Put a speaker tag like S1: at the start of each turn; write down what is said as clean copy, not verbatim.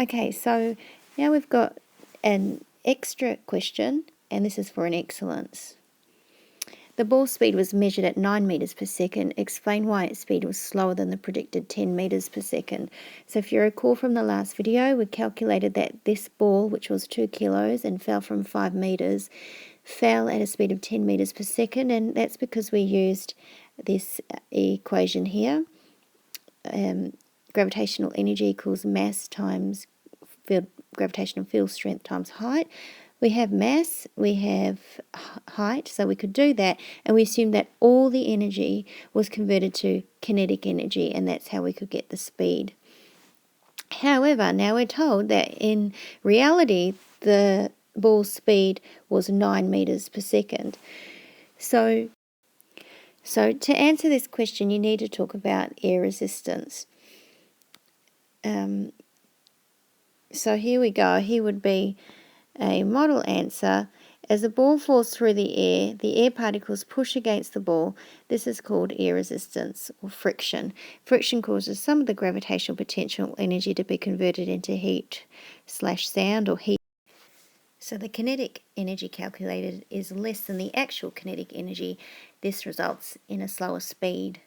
S1: Okay, so now we've got an extra question, and this is for an excellence. The ball speed was measured at 9 meters per second. Explain why its speed was slower than the predicted 10 meters per second. So if you recall from the last video, we calculated that this ball, which was 2 kilos and fell from 5 meters, fell at a speed of 10 meters per second, and that's because we used this equation here. Gravitational energy equals mass times gravitational field strength times height. We have mass, we have height, so we could do that, and we assumed that all the energy was converted to kinetic energy, and that's how we could get the speed. However, now we're told that in reality, the ball's speed was 9 meters per second. So to answer this question, you need to talk about air resistance. So here we go. Here would be a model answer. As the ball falls through the air particles push against the ball. This is called air resistance or friction. Friction causes some of the gravitational potential energy to be converted into heat/sound or heat. So the kinetic energy calculated is less than the actual kinetic energy. This results in a slower speed.